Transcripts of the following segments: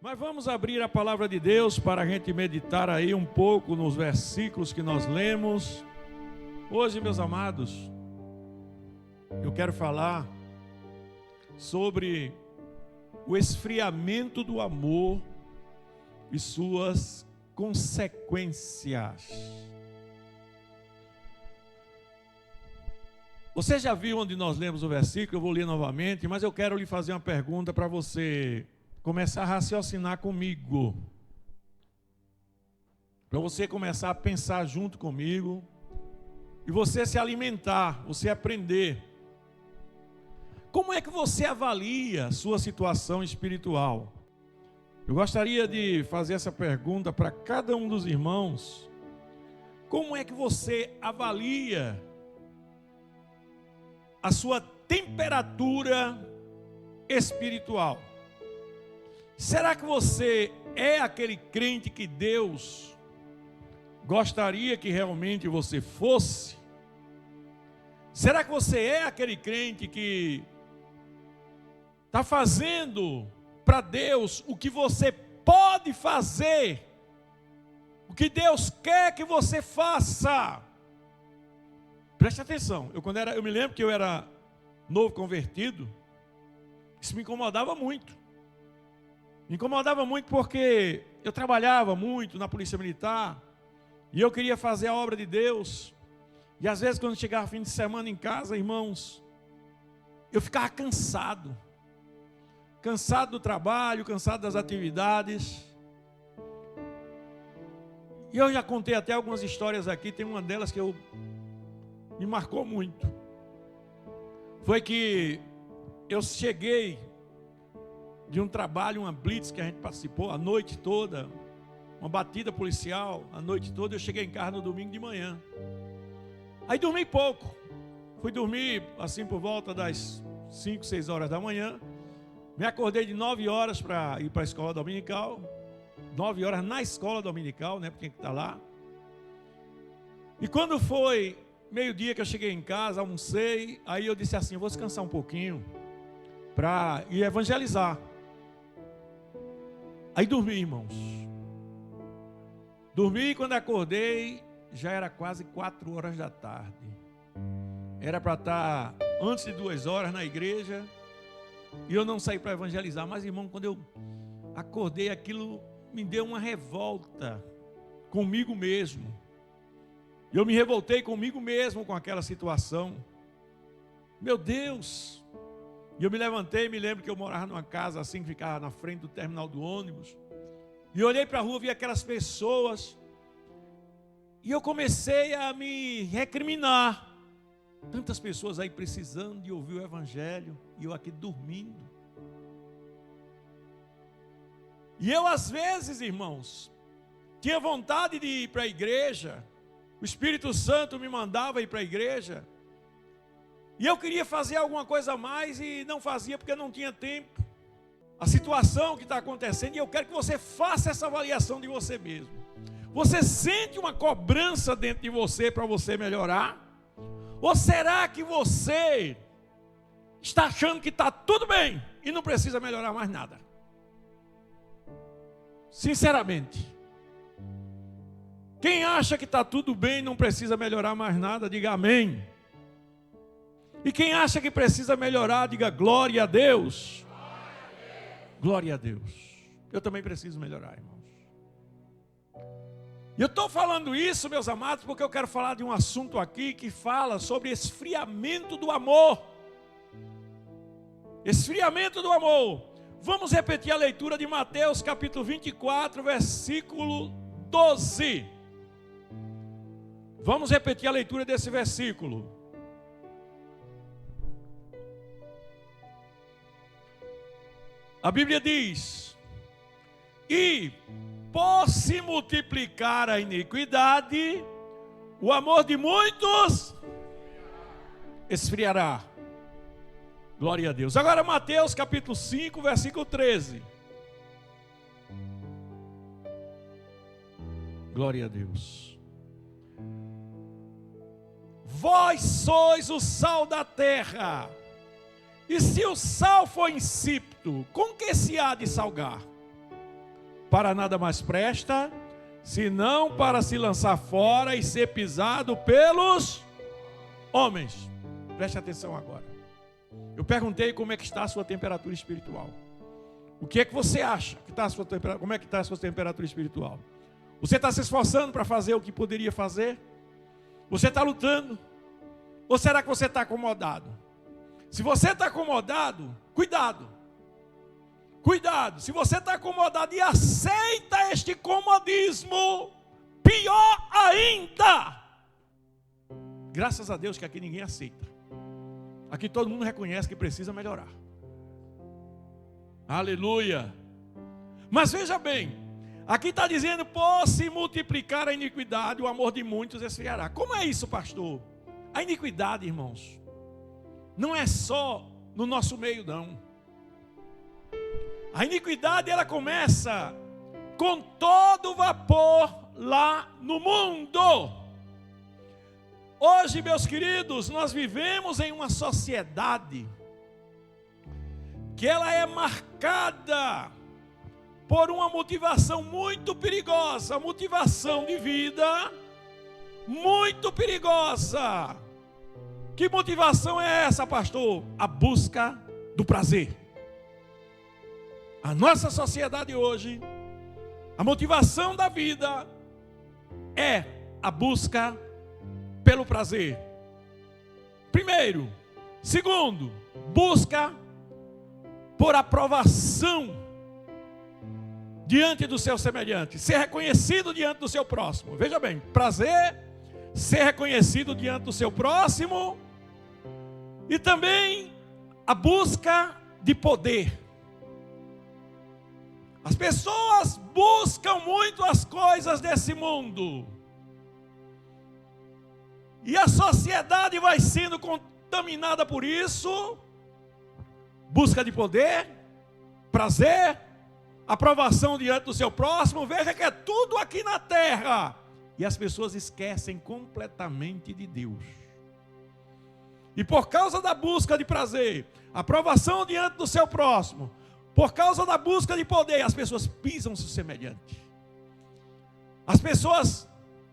Mas vamos abrir a palavra de Deus para a gente meditar aí um pouco nos versículos que nós lemos. Hoje, meus amados, eu quero falar sobre o esfriamento do amor e suas consequências. Você já viu onde nós lemos o versículo? Eu vou ler novamente, mas eu quero lhe fazer uma pergunta para você começar a raciocinar comigo. Para você começar a pensar junto comigo e você se alimentar, você aprender. Como é que você avalia a sua situação espiritual? Eu gostaria de fazer essa pergunta para cada um dos irmãos. Como é que você avalia a sua temperatura espiritual? Será que você é aquele crente que Deus gostaria que realmente você fosse? Será que você é aquele crente que está fazendo para Deus o que você pode fazer? O que Deus quer que você faça? Preste atenção, eu me lembro que eu era novo convertido, isso me incomodava muito. Me incomodava muito porque eu trabalhava muito na polícia militar e eu queria fazer a obra de Deus. E às vezes quando chegava fim de semana em casa, irmãos, eu ficava cansado. Cansado do trabalho, cansado das atividades. E eu já contei até algumas histórias aqui, tem uma delas que me marcou muito. Foi que eu cheguei de um trabalho, uma blitz que a gente participou a noite toda, uma batida policial a noite toda. Eu cheguei em casa no domingo de manhã. Aí dormi pouco. Fui dormir assim por volta das 5, 6 horas da manhã. Me acordei de 9 horas para ir para a escola dominical. 9 horas na escola dominical, né? Porque tem que estar lá. E quando foi meio-dia que eu cheguei em casa, almocei, aí eu disse assim: eu vou descansar um pouquinho para ir evangelizar. Aí dormi, irmãos. Dormi e quando acordei, já era quase 4 horas da tarde. Era para estar antes de 2 horas na igreja e eu não saí para evangelizar. Mas, irmão, quando eu acordei, aquilo me deu uma revolta comigo mesmo. Eu me revoltei comigo mesmo com aquela situação. Meu Deus! E eu me levantei, me lembro que eu morava numa casa assim, que ficava na frente do terminal do ônibus. E eu olhei para a rua, vi aquelas pessoas. E eu comecei a me recriminar. Tantas pessoas aí precisando de ouvir o evangelho. E eu aqui dormindo. E eu às vezes, irmãos, tinha vontade de ir para a igreja. O Espírito Santo me mandava ir para a igreja. E eu queria fazer alguma coisa a mais e não fazia porque não tinha tempo. A situação que está acontecendo, e eu quero que você faça essa avaliação de você mesmo. Você sente uma cobrança dentro de você para você melhorar? Ou será que você está achando que está tudo bem e não precisa melhorar mais nada? Sinceramente. Quem acha que está tudo bem e não precisa melhorar mais nada, diga amém. E quem acha que precisa melhorar, diga glória a Deus. Glória a Deus. Eu também preciso melhorar, irmãos. E eu estou falando isso, meus amados, porque eu quero falar de um assunto aqui que fala sobre esfriamento do amor. Esfriamento do amor. Vamos repetir a leitura de Mateus capítulo 24, versículo 12. Vamos repetir a leitura desse versículo. A Bíblia diz: e por se multiplicar a iniquidade, o amor de muitos esfriará. Glória a Deus. Agora Mateus capítulo 5, versículo 13. Glória a Deus. Vós sois o sal da terra. E se o sal for insípido, com que se há de salgar? para nada mais presta, senão para se lançar fora e ser pisado pelos homens. Preste atenção agora. Eu perguntei como é que está a sua temperatura espiritual. O que é que você acha que está a sua temperatura? Como é que está a sua temperatura espiritual? Você está se esforçando para fazer o que poderia fazer? Você está lutando? Ou será que você está acomodado? Se você está acomodado, cuidado. Cuidado, se você está acomodado e aceita este comodismo, pior ainda. Graças a Deus que aqui ninguém aceita. Aqui todo mundo reconhece que precisa melhorar. Aleluia. Mas veja bem, aqui está dizendo, por se multiplicar a iniquidade, o amor de muitos esfriará. Como é isso, pastor? A iniquidade, irmãos, não é só no nosso meio, não. A iniquidade, ela começa com todo vapor lá no mundo. Hoje, meus queridos, nós vivemos em uma sociedade que ela é marcada por uma motivação muito perigosa, motivação de vida muito perigosa. Que motivação é essa, pastor? A busca do prazer. A nossa sociedade hoje, a motivação da vida é a busca pelo prazer. Primeiro. Segundo, busca por aprovação diante do seu semelhante, ser reconhecido diante do seu próximo. Veja bem, prazer, ser reconhecido diante do seu próximo, e também a busca de poder. As pessoas buscam muito as coisas desse mundo, e a sociedade vai sendo contaminada por isso. Busca de poder, prazer, aprovação diante do seu próximo. Veja que é tudo aqui na terra. E as pessoas esquecem completamente de Deus. E por causa da busca de prazer, aprovação diante do seu próximo, por causa da busca de poder, as pessoas pisam seu semelhante. As pessoas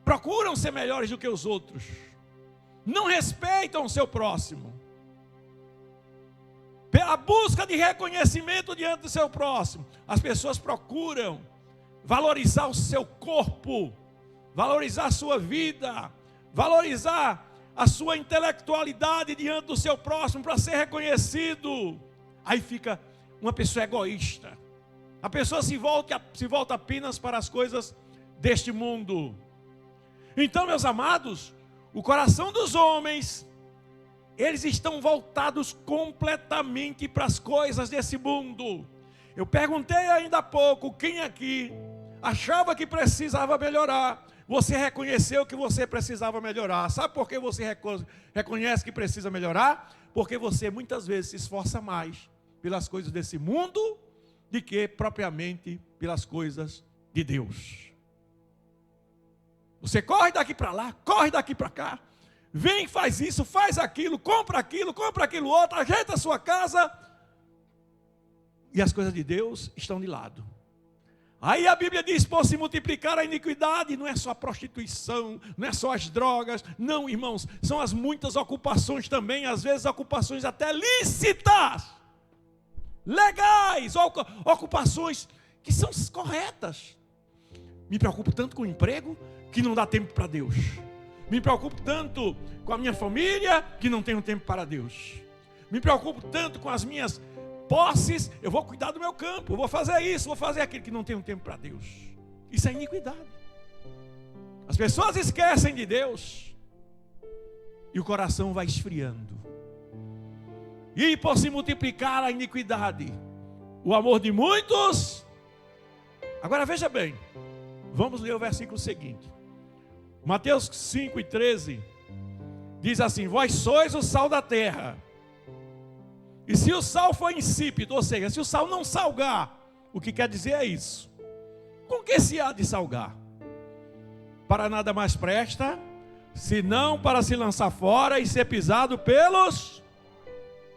procuram ser melhores do que os outros. Não respeitam o seu próximo. Pela busca de reconhecimento diante do seu próximo, as pessoas procuram valorizar o seu corpo, valorizar a sua vida, valorizar a sua intelectualidade diante do seu próximo para ser reconhecido. Aí fica uma pessoa egoísta. A pessoa se volta apenas para as coisas deste mundo. Então, meus amados, o coração dos homens, eles estão voltados completamente para as coisas desse mundo. Eu perguntei ainda há pouco, quem aqui achava que precisava melhorar? Você reconheceu que você precisava melhorar. Sabe por que você reconhece que precisa melhorar? Porque você muitas vezes se esforça mais pelas coisas desse mundo do que propriamente pelas coisas de Deus. Você corre daqui para lá, corre daqui para cá. Vem, faz isso, faz aquilo, compra aquilo outro, ajeita a sua casa. E as coisas de Deus estão de lado. Aí a Bíblia diz, por se multiplicar a iniquidade, não é só a prostituição, não é só as drogas. Não, irmãos, são as muitas ocupações também, às vezes ocupações até lícitas, legais, ocupações que são corretas. Me preocupo tanto com o emprego, que não dá tempo para Deus. Me preocupo tanto com a minha família, que não tenho tempo para Deus. Me preocupo tanto com as minhas posses, eu vou cuidar do meu campo, eu vou fazer isso, vou fazer aquilo, que não tenho tempo para Deus. Isso é iniquidade. As pessoas esquecem de Deus, e o coração vai esfriando. E por se multiplicar a iniquidade, o amor de muitos. Agora veja bem, vamos ler o versículo seguinte. Mateus 5:13 diz assim: vós sois o sal da terra. E se o sal for insípido, ou seja, se o sal não salgar, o que quer dizer é isso: com que se há de salgar? Para nada mais presta, senão para se lançar fora e ser pisado pelos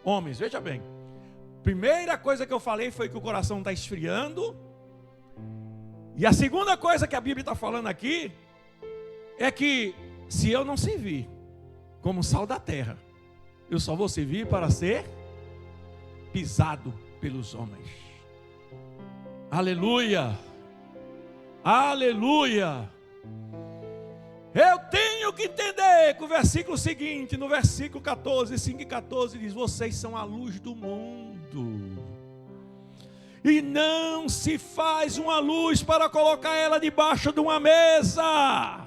homens. Veja bem, primeira coisa que eu falei foi que o coração está esfriando. E a segunda coisa que a Bíblia está falando aqui é que se eu não servir como sal da terra, eu só vou servir para ser pisado pelos homens. Aleluia! Aleluia! Eu tenho que entender que o versículo seguinte, no versículo 14, 5 e 14, diz: vocês são a luz do mundo. E não se faz uma luz para colocar ela debaixo de uma mesa.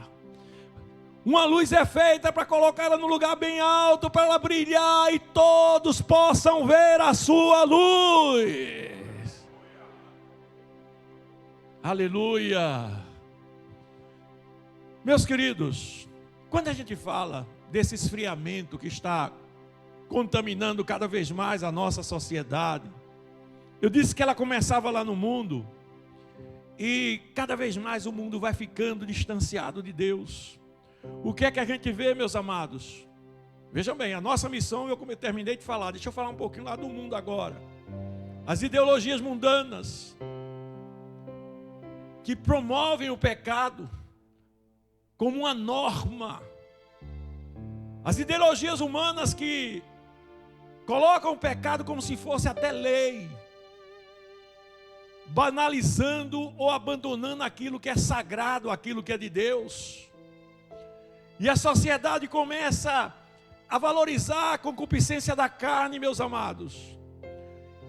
Uma luz é feita para colocar ela no lugar bem alto, para ela brilhar e todos possam ver a sua luz. Aleluia. Meus queridos, quando a gente fala desse esfriamento que está contaminando cada vez mais a nossa sociedade, eu disse que ela começava lá no mundo, e cada vez mais o mundo vai ficando distanciado de Deus. O que é que a gente vê, meus amados? Vejam bem, a nossa missão, eu terminei de falar, deixa eu falar um pouquinho lá do mundo agora. As ideologias mundanas, que promovem o pecado como uma norma. As ideologias humanas que colocam o pecado como se fosse até lei, banalizando ou abandonando aquilo que é sagrado, aquilo que é de Deus. E a sociedade começa a valorizar a concupiscência da carne, meus amados.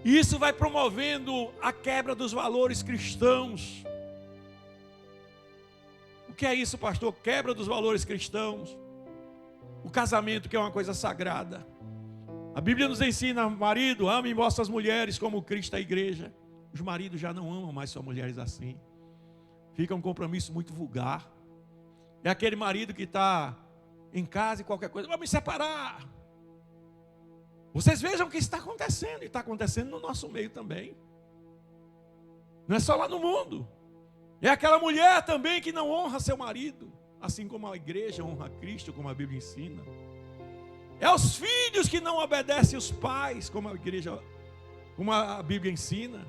E isso vai promovendo a quebra dos valores cristãos. O que é isso, pastor? Quebra dos valores cristãos. O casamento, que é uma coisa sagrada. A Bíblia nos ensina: marido, amem vossas mulheres como Cristo a igreja. Os maridos já não amam mais suas mulheres assim. Fica um compromisso muito vulgar. É aquele marido que está em casa e qualquer coisa: vamos me separar. Vocês vejam o que está acontecendo. E está acontecendo no nosso meio também. Não é só lá no mundo. É aquela mulher também que não honra seu marido, assim como a igreja honra Cristo, como a Bíblia ensina. É os filhos que não obedecem os pais, como a igreja, como a Bíblia ensina.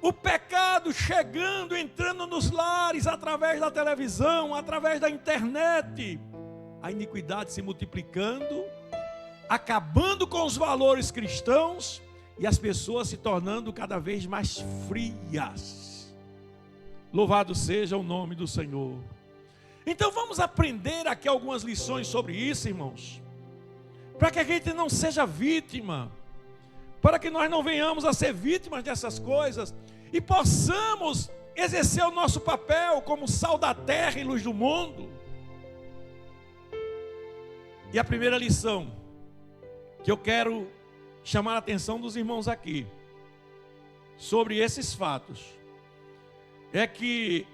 O pecado chegando, entrando nos lares, através da televisão, através da internet. A iniquidade se multiplicando, acabando com os valores cristãos, e as pessoas se tornando cada vez mais frias. Louvado seja o nome do Senhor. Então vamos aprender aqui algumas lições sobre isso, irmãos, para que a gente não seja vítima, para que nós não venhamos a ser vítimas dessas coisas, e possamos exercer o nosso papel como sal da terra e luz do mundo. E a primeira lição que eu quero chamar a atenção dos irmãos aqui sobre esses fatos é que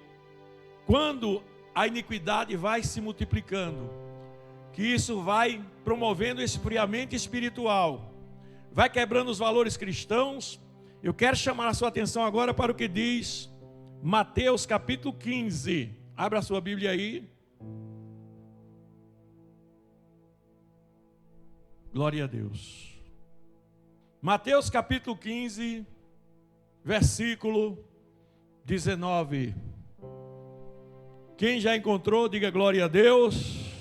quando a iniquidade vai se multiplicando, que isso vai promovendo esse esfriamento espiritual, vai quebrando os valores cristãos. Eu quero chamar a sua atenção agora para o que diz Mateus capítulo 15. Abra a sua Bíblia aí. Glória a Deus. Mateus capítulo 15, versículo 19. Quem já encontrou, diga glória a Deus.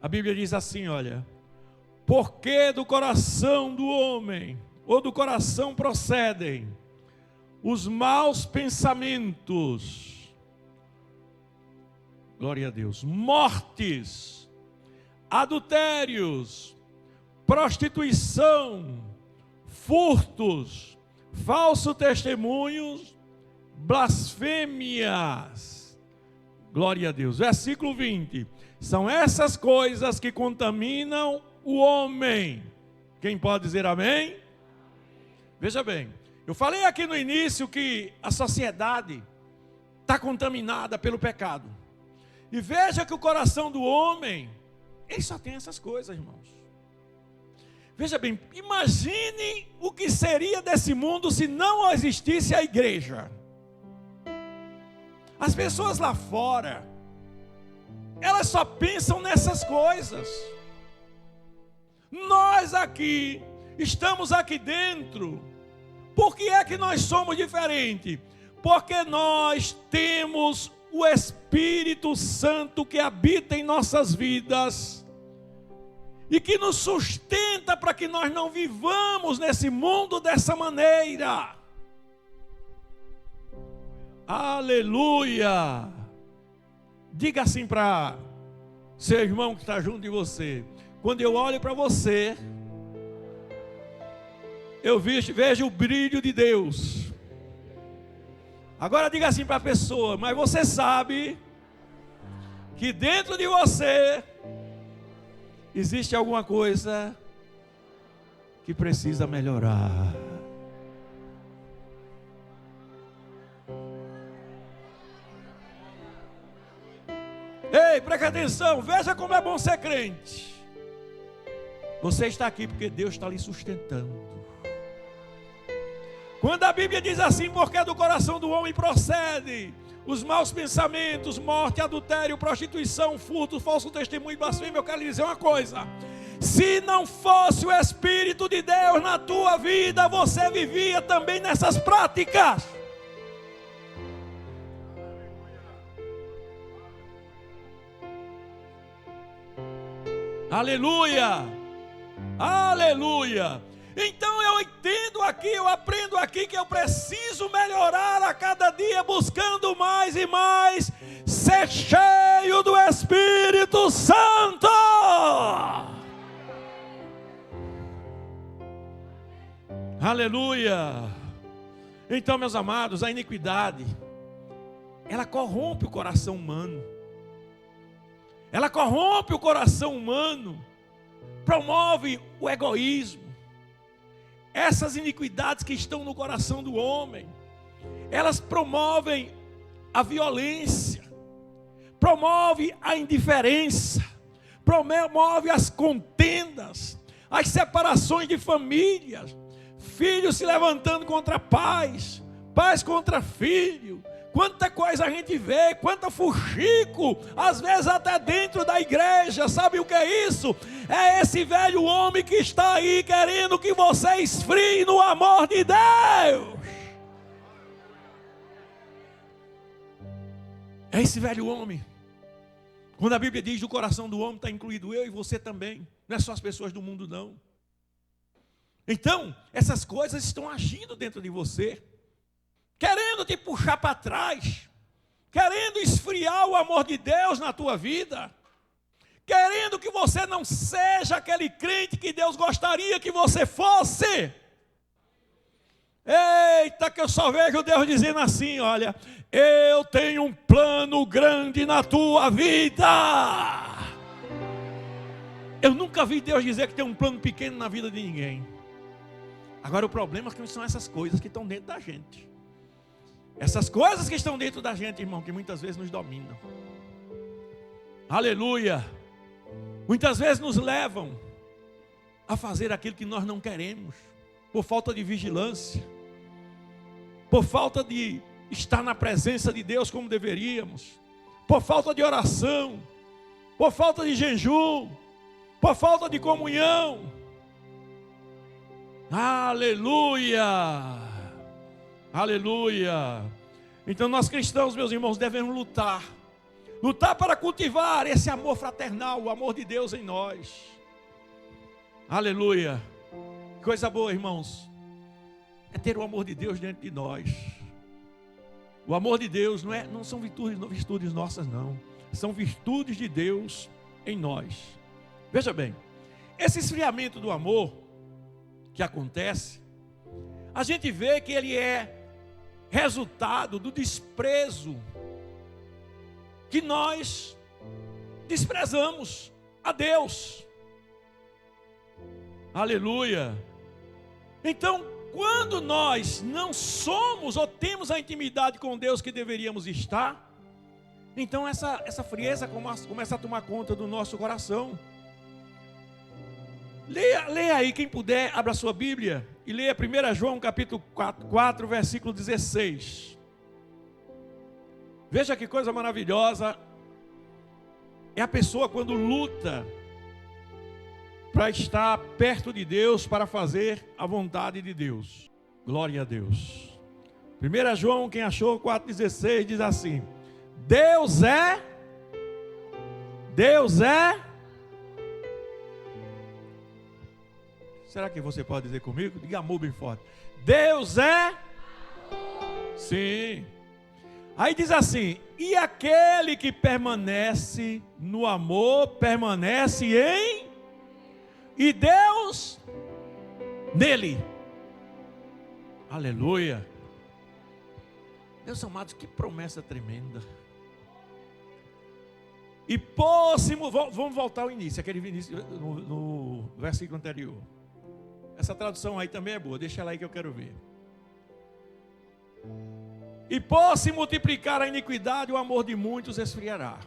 A Bíblia diz assim, olha: porque do coração do homem, ou do coração procedem os maus pensamentos, glória a Deus, mortes, adultérios, prostituição, furtos, falsos testemunhos, blasfêmias. Glória a Deus. Versículo 20. São essas coisas que contaminam o homem. Quem pode dizer amém? Veja bem, eu falei aqui no início que a sociedade está contaminada pelo pecado. E veja que o coração do homem, ele só tem essas coisas, irmãos. Veja bem, imagine o que seria desse mundo se não existisse a igreja. As pessoas lá fora, elas só pensam nessas coisas. Nós aqui, estamos aqui dentro, Por que é que nós somos diferentes? Porque nós temos o Espírito Santo que habita em nossas vidas e que nos sustenta para que nós não vivamos nesse mundo dessa maneira. Aleluia! Diga assim para seu irmão que está junto de você: quando eu olho para você, eu vejo o brilho de Deus. Agora diga assim para a pessoa: mas você sabe que dentro de você existe alguma coisa que precisa melhorar. Ei, preste atenção, veja como é bom ser crente. Você está aqui porque Deus está lhe sustentando. Quando a Bíblia diz assim: porque do coração do homem procede os maus pensamentos, morte, adultério, prostituição, furto, falso testemunho e blasfêmia, eu quero lhe dizer uma coisa: se não fosse o Espírito de Deus na tua vida, você vivia também nessas práticas. Aleluia, aleluia. Então eu entendo aqui, eu aprendo aqui que eu preciso melhorar a cada dia, buscando mais e mais ser cheio do Espírito Santo. Aleluia. Então, meus amados, a iniquidade, ela corrompe o coração humano. Ela corrompe o coração humano, promove o egoísmo. Essas iniquidades que estão no coração do homem, elas promovem a violência, promove a indiferença, promove as contendas, as separações de famílias, filhos se levantando contra pais, pais contra filhos. Quanta coisa a gente vê, quanta fuxico, às vezes até dentro da igreja. Sabe o que é isso? É esse velho homem que está aí querendo que você esfrie no amor de Deus. É esse velho homem. Quando a Bíblia diz do coração do homem, está incluído eu e você também. Não é só as pessoas do mundo, não. Então, essas coisas estão agindo dentro de você, querendo te puxar para trás, querendo esfriar o amor de Deus na tua vida, querendo que você não seja aquele crente que Deus gostaria que você fosse. Eita, que eu só vejo Deus dizendo assim: olha, eu tenho um plano grande na tua vida. Eu nunca vi Deus dizer que tem um plano pequeno na vida de ninguém. Agora o problema é que são essas coisas que estão dentro da gente. Essas coisas que estão dentro da gente, irmão, que muitas vezes nos dominam. Aleluia. Muitas vezes nos levam a fazer aquilo que nós não queremos, por falta de vigilância, por falta de estar na presença de Deus como deveríamos, por falta de oração, por falta de jejum, por falta de comunhão. Aleluia. Aleluia. Então nós cristãos, meus irmãos, devemos lutar para cultivar esse amor fraternal, o amor de Deus em nós. Aleluia. Coisa boa, irmãos, é ter o amor de Deus dentro de nós. O amor de Deus não são virtudes nossas, não. São virtudes de Deus em nós. Veja bem, esse esfriamento do amor que acontece, a gente vê que ele é resultado do desprezo que nós desprezamos a Deus. Aleluia. Então, quando nós não somos ou temos a intimidade com Deus que deveríamos estar, então essa frieza começa a tomar conta do nosso coração. Leia aí, quem puder, abra a sua Bíblia e leia 1 João capítulo 4, versículo 16. Veja que coisa maravilhosa é a pessoa quando luta para estar perto de Deus, para fazer a vontade de Deus. Glória a Deus. 1 João, quem achou, 4,16, diz assim: Deus é. Será que você pode dizer comigo? Diga amor bem forte. Deus é. Sim. Aí diz assim: e aquele que permanece no amor, permanece em. E Deus nele. Aleluia. Meus amados, que promessa tremenda. E vamos voltar ao início, aquele início no versículo anterior. Essa tradução aí também é boa, deixa ela aí que eu quero ver. E por se multiplicar a iniquidade, o amor de muitos esfriará.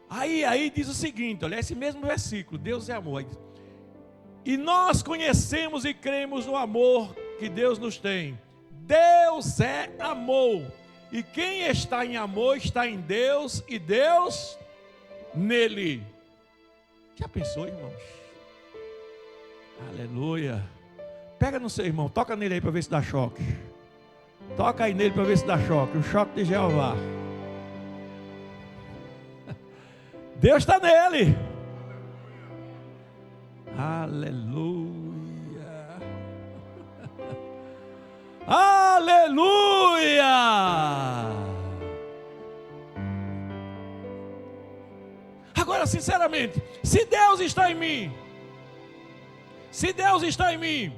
Aí diz o seguinte, olha, esse mesmo versículo, Deus é amor. E nós conhecemos e cremos no amor que Deus nos tem. Deus é amor. E quem está em amor está em Deus e Deus nele. Já pensou, irmãos? Aleluia. Pega no seu irmão, toca nele aí para ver se dá choque. Toca aí nele para ver se dá choque. O choque de Jeová. Deus está nele. Aleluia. Aleluia. Agora, sinceramente, se Deus está em mim,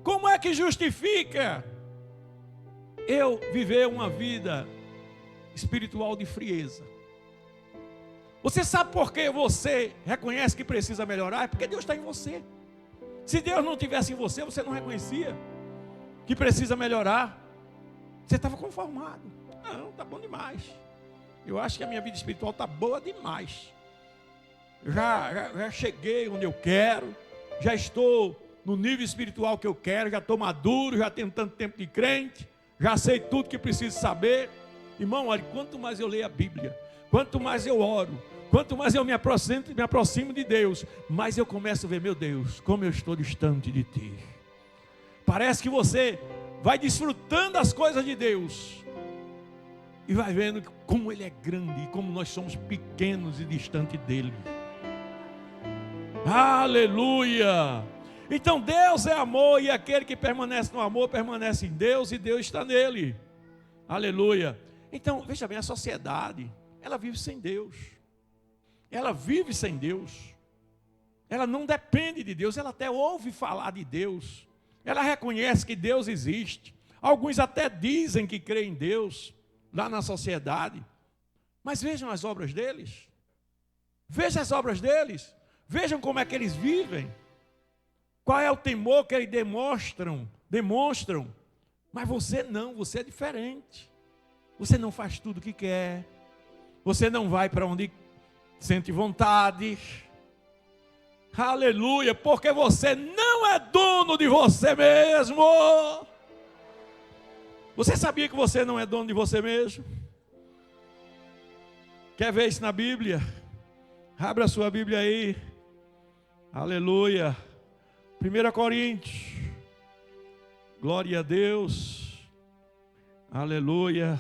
como é que justifica eu viver uma vida espiritual de frieza? Você sabe por que você reconhece que precisa melhorar? É porque Deus está em você. Se Deus não estivesse em você, você não reconhecia que precisa melhorar. Você estava conformado. Não, está bom demais. Eu acho que a minha vida espiritual está boa demais. Já cheguei onde eu quero. Já estou no nível espiritual que eu quero. Já estou maduro, já tenho tanto tempo de crente. Já sei tudo que preciso saber. Irmão, olha, quanto mais eu leio a Bíblia, quanto mais eu oro, quanto mais eu me aproximo de Deus, mais eu começo a ver, meu Deus, como eu estou distante de Ti. Parece que você vai desfrutando as coisas de Deus e vai vendo como Ele é grande e como nós somos pequenos e distantes dEle. Aleluia! Então Deus é amor e aquele que permanece no amor permanece em Deus e Deus está nele. Aleluia! Então, veja bem, a sociedade, ela vive sem Deus. Ela vive sem Deus. Ela não depende de Deus, ela até ouve falar de Deus. Ela reconhece que Deus existe. Alguns até dizem que creem em Deus, lá na sociedade. Mas vejam as obras deles. Vejam as obras deles. Vejam como é que eles vivem. Qual é o temor que eles demonstram. Mas você não, você é diferente. Você não faz tudo o que quer. Você não vai para onde sente vontade. Aleluia, porque você não é dono de você mesmo. Você sabia que você não é dono de você mesmo? Quer ver isso na Bíblia? Abra a sua Bíblia aí. Aleluia. 1 Coríntios. Glória a Deus. Aleluia.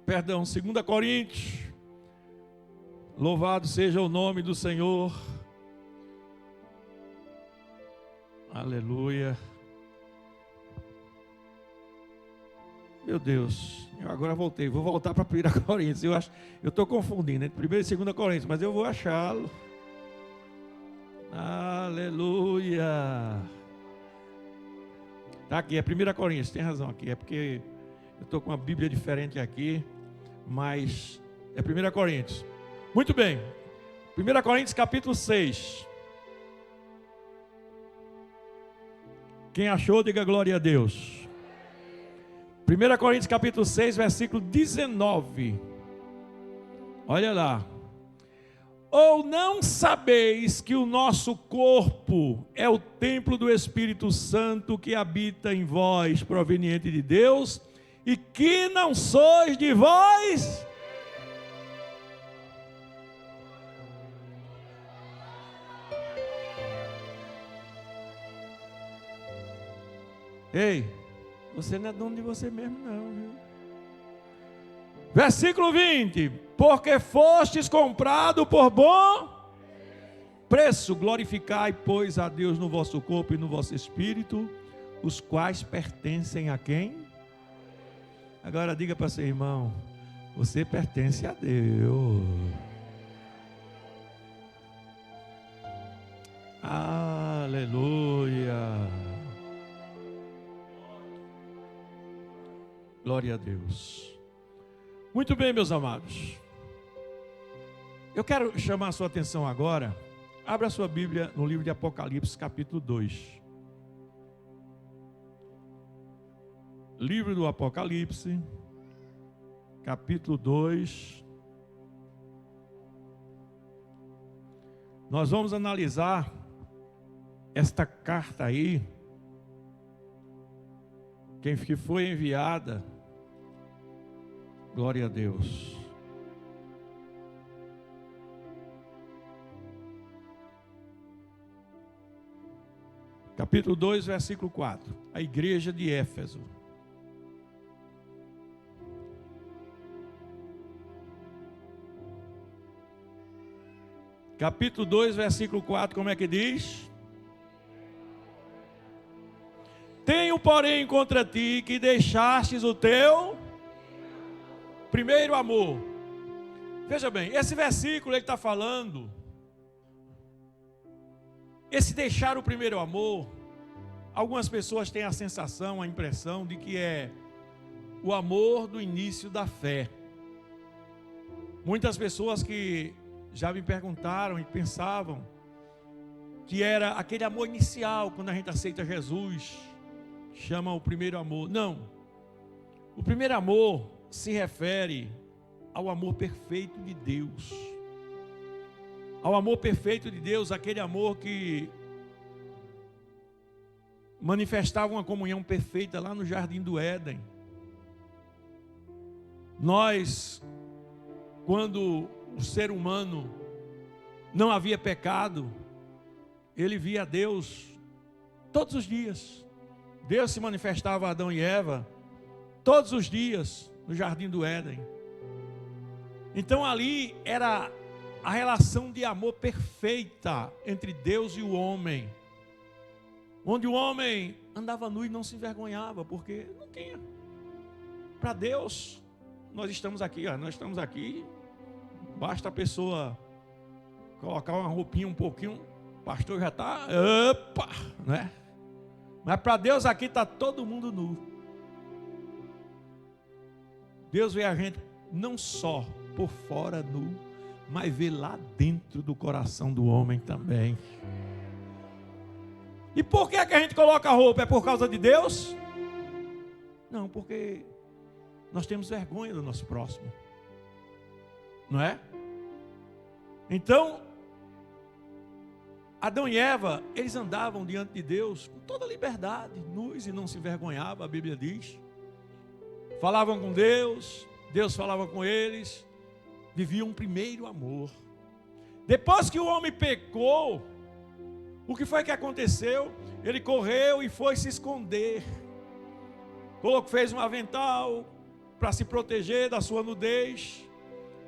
Perdão, 2 Coríntios. Louvado seja o nome do Senhor. Aleluia. Meu Deus, eu agora voltei. Vou voltar para 1 Coríntios. Eu estou confundindo entre 1 e 2 Coríntios, mas eu vou achá-lo. Aleluia. Está aqui, é 1 Coríntios, tem razão aqui. É porque eu estou com uma Bíblia diferente aqui. Mas é 1 Coríntios. Muito bem. 1 Coríntios capítulo 6. Quem achou, diga glória a Deus. 1 Coríntios capítulo 6, versículo 19. Olha lá. Ou não sabeis que o nosso corpo é o templo do Espírito Santo que habita em vós, proveniente de Deus, e que não sois de vós? Ei, você não é dono de você mesmo não, viu? Versículo 20. Porque fostes comprado por bom preço, glorificai, pois, a Deus no vosso corpo e no vosso espírito, os quais pertencem a quem? Agora diga para seu irmão, você pertence a Deus. Aleluia. Glória a Deus. Muito bem, meus amados. Eu quero chamar a sua atenção agora. Abra a sua Bíblia no livro de Apocalipse, capítulo 2. Livro do Apocalipse, capítulo 2. Nós vamos analisar esta carta aí, que foi enviada. Glória a Deus. Capítulo 2, versículo 4. A igreja de Éfeso. Capítulo 2, versículo 4, como é que diz? Tenho, porém, contra ti que deixastes o teu primeiro amor. Veja bem, esse versículo ele está falando, esse deixar o primeiro amor, algumas pessoas têm a sensação, a impressão de que é o amor do início da fé. Muitas pessoas que já me perguntaram e pensavam que era aquele amor inicial, quando a gente aceita Jesus, chama o primeiro amor. Não, o primeiro amor se refere ao amor perfeito de Deus, ao amor perfeito de Deus, aquele amor que manifestava uma comunhão perfeita lá no Jardim do Éden. Nós, quando o ser humano não havia pecado, ele via Deus todos os dias. Deus se manifestava a Adão e Eva todos os dias no Jardim do Éden. Então ali era a relação de amor perfeita entre Deus e o homem, onde o homem andava nu e não se envergonhava, porque não tinha. Para Deus, nós estamos aqui, basta a pessoa colocar uma roupinha um pouquinho, o pastor já está, opa, né? Mas para Deus aqui está todo mundo nu. Deus vê a gente não só por fora nu, mas vê lá dentro do coração do homem também. E por que a gente coloca a roupa? É por causa de Deus? Não, porque nós temos vergonha do nosso próximo, não é? Então, Adão e Eva, eles andavam diante de Deus com toda liberdade, nus e não se envergonhavam, a Bíblia diz. Falavam com Deus, Deus falava com eles, viviam um primeiro amor. Depois que o homem pecou, o que foi que aconteceu? Ele correu e foi se esconder. Fez um avental para se proteger da sua nudez,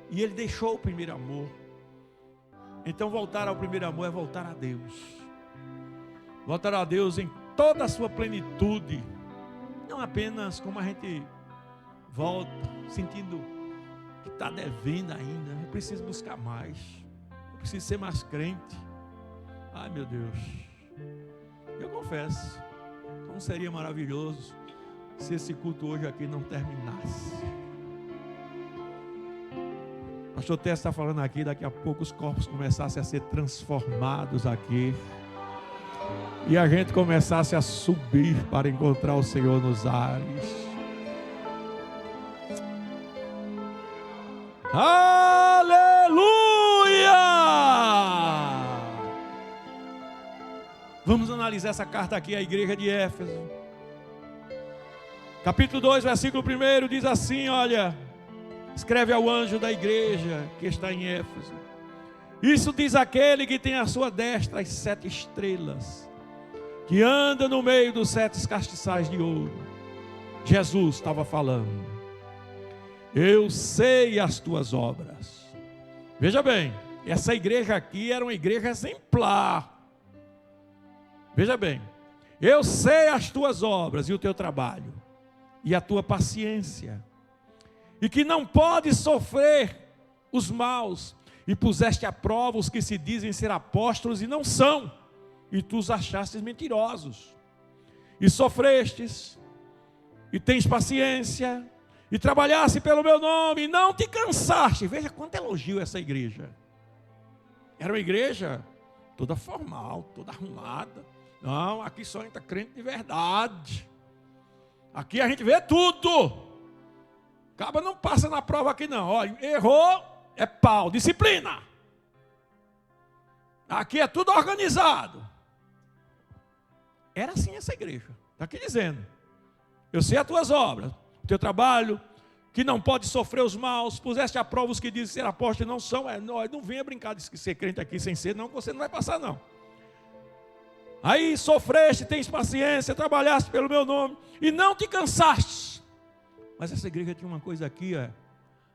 e ele deixou o primeiro amor. Então voltar ao primeiro amor é voltar a Deus. Voltar a Deus em toda a sua plenitude. Não apenas como a gente volta, sentindo que está devendo ainda. Eu preciso buscar mais. Eu preciso ser mais crente. Ai, meu Deus. Eu confesso, como seria maravilhoso se esse culto hoje aqui não terminasse. O pastor Tess está falando aqui, daqui a pouco os corpos começassem a ser transformados aqui, e a gente começasse a subir para encontrar o Senhor nos ares. Aleluia! Vamos analisar essa carta aqui à igreja de Éfeso. Capítulo 2, versículo 1 diz assim, olha: escreve ao anjo da igreja que está em Éfeso. Isso diz aquele que tem à sua destra as 7 estrelas, que anda no meio dos 7 castiçais de ouro. Jesus estava falando: eu sei as tuas obras. Veja bem, essa igreja aqui era uma igreja exemplar. Veja bem, eu sei as tuas obras e o teu trabalho, e a tua paciência, e que não podes sofrer os maus, e puseste à prova os que se dizem ser apóstolos e não são, e tu os achastes mentirosos, e sofrestes, e tens paciência, e trabalhaste pelo meu nome, e não te cansaste. Veja quanto elogio essa igreja. Era uma igreja toda formal, toda arrumada. Não, aqui só entra crente de verdade. Aqui a gente vê tudo. Acaba não passa na prova aqui não. Olha, errou, é pau, disciplina. Aqui é tudo organizado. Era assim essa igreja. Está aqui dizendo: eu sei as tuas obras, o teu trabalho, que não pode sofrer os maus, puseste à prova os que dizem ser apóstolos e não são. Não venha brincar de ser crente aqui sem ser, não, que você não vai passar não. Aí sofreste, tens paciência, trabalhaste pelo meu nome e não te cansaste. Mas essa igreja tinha uma coisa aqui, ó.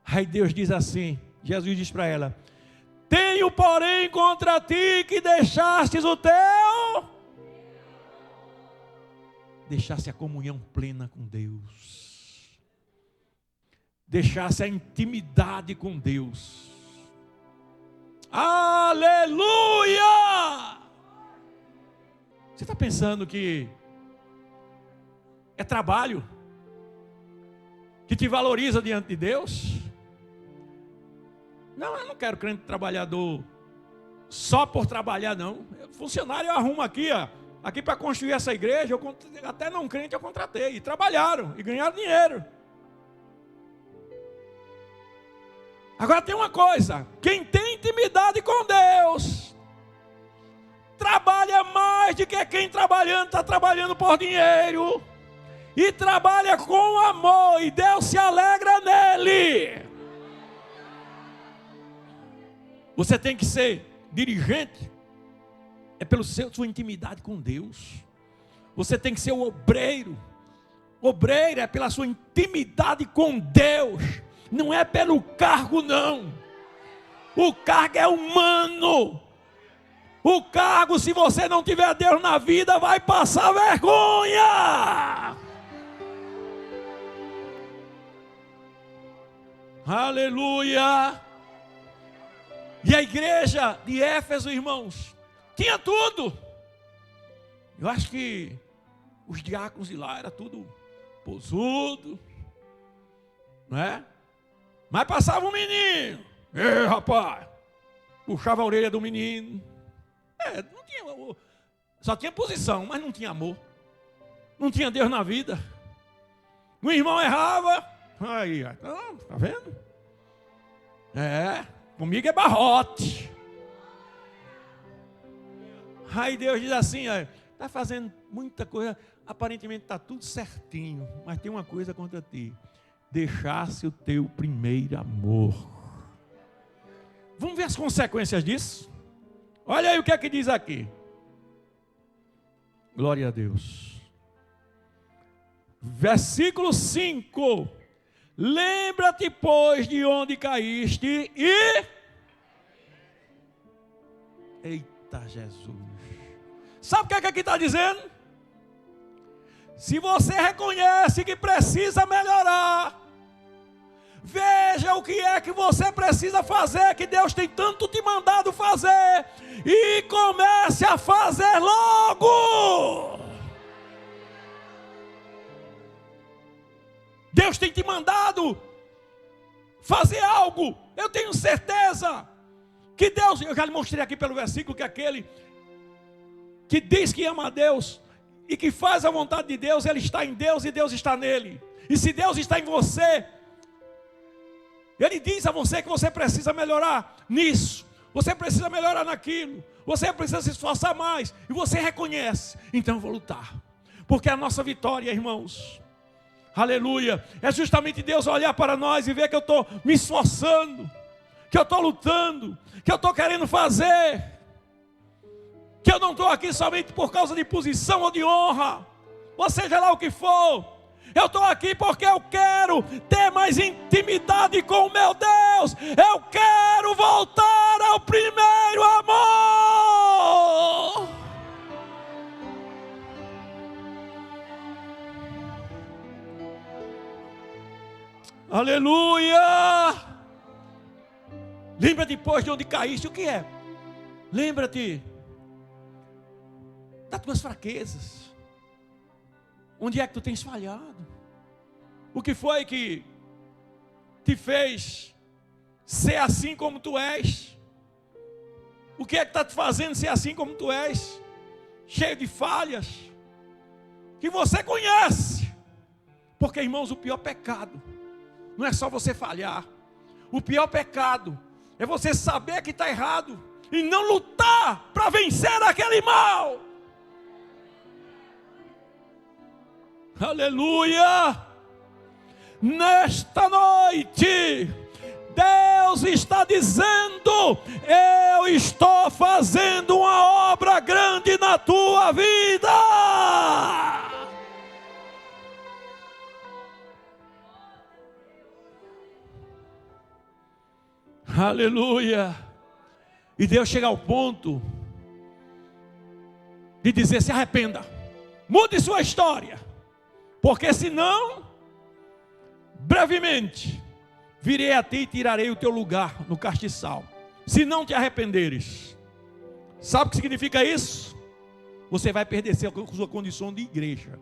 Aí Deus diz assim, Jesus diz para ela: tenho porém contra ti que deixastes o teu... Deixasse a comunhão plena com Deus, deixasse a intimidade com Deus. Aleluia! Você está pensando que é trabalho que te valoriza diante de Deus? Não, eu não quero crente trabalhador só por trabalhar, não. Funcionário eu arrumo aqui, ó. Aqui para construir essa igreja, até não crente eu contratei. E trabalharam, e ganharam dinheiro. Agora tem uma coisa: quem tem intimidade com Deus, trabalha mais do que quem está trabalhando por dinheiro. E trabalha com amor, e Deus se alegra nele. Você tem que ser dirigente, é pela sua intimidade com Deus. Você tem que ser o obreiro. Obreiro é pela sua intimidade com Deus. Não é pelo cargo, não. O cargo é humano. O cargo, se você não tiver Deus na vida, vai passar vergonha. Aleluia. E a igreja de Éfeso, irmãos, tinha tudo. Eu acho que os diáconos de lá era tudo posudo, não é? Mas passava um menino, rapaz, puxava a orelha do menino. Não tinha, só tinha posição, mas não tinha amor. Não tinha Deus na vida. O irmão errava, aí, tá vendo? Comigo é barrote. Aí Deus diz assim: está fazendo muita coisa, aparentemente está tudo certinho, mas tem uma coisa contra ti: deixasse o teu primeiro amor. Vamos ver as consequências disso? Olha aí o que é que diz aqui. Glória a Deus. Versículo 5: lembra-te, pois, de onde caíste e... Eita Jesus! Sabe o que é que aqui está dizendo? Se você reconhece que precisa melhorar, veja o que é que você precisa fazer, que Deus tem tanto te mandado fazer, e comece a fazer logo. Deus tem te mandado fazer algo. Eu tenho certeza que Deus, eu já lhe mostrei aqui pelo versículo, que aquele que diz que ama a Deus e que faz a vontade de Deus, ele está em Deus e Deus está nele. E se Deus está em você, ele diz a você que você precisa melhorar nisso, você precisa melhorar naquilo, você precisa se esforçar mais, e você reconhece. Então eu vou lutar, porque a nossa vitória, irmãos, aleluia, é justamente Deus olhar para nós e ver que eu estou me esforçando, que eu estou lutando, que eu estou querendo fazer. que eu não estou aqui somente por causa de posição ou de honra, ou seja lá o que for. Eu estou aqui porque eu quero ter mais intimidade com o meu Deus. Eu quero voltar ao primeiro amor. Aleluia! Lembra depois de onde caíste. O que é? Lembra-te das tuas fraquezas. Onde é que tu tens falhado? O que foi que te fez ser assim como tu és? O que é que está te fazendo ser assim como tu és? Cheio de falhas, que você conhece. Porque, irmãos, o pior pecado não é só você falhar. O pior pecado é você saber que está errado e não lutar para vencer aquele mal. Aleluia! Nesta noite, Deus está dizendo: eu estou fazendo uma obra grande na tua vida. Aleluia! E Deus chega ao ponto de dizer: se arrependa, mude sua história, porque senão, brevemente, virei a ti e tirarei o teu lugar no castiçal, se não te arrependeres. Sabe o que significa isso? Você vai perder sua condição de igreja.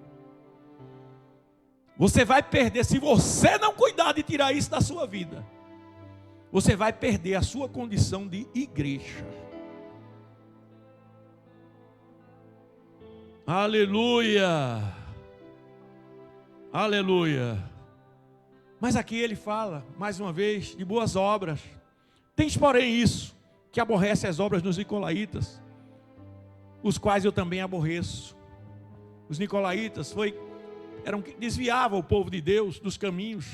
Você vai perder, se você não cuidar de tirar isso da sua vida, você vai perder a sua condição de igreja. Aleluia! Aleluia! Mas aqui ele fala, mais uma vez, de boas obras. Tens, porém, isso, que aborrece as obras dos nicolaítas, os quais eu também aborreço. Os nicolaítas desviavam o povo de Deus dos caminhos.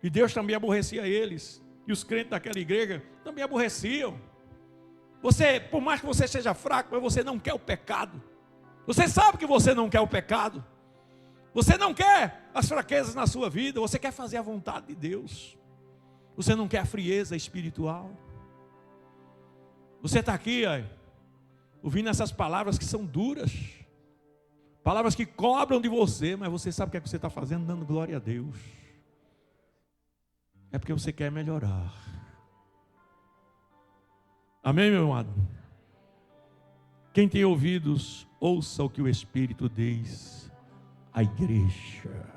E Deus também aborrecia eles. E os crentes daquela igreja também aborreciam. Você, por mais que você seja fraco, mas você não quer o pecado. Você sabe que você não quer o pecado. Você não quer as fraquezas na sua vida. Você quer fazer a vontade de Deus. Você não quer a frieza espiritual. Você está aqui, ouvindo essas palavras que são duras. Palavras que cobram de você. Mas você sabe o que é que você está fazendo? Dando glória a Deus. É porque você quer melhorar. Amém, meu amado? Quem tem ouvidos, ouça o que o Espírito diz à igreja.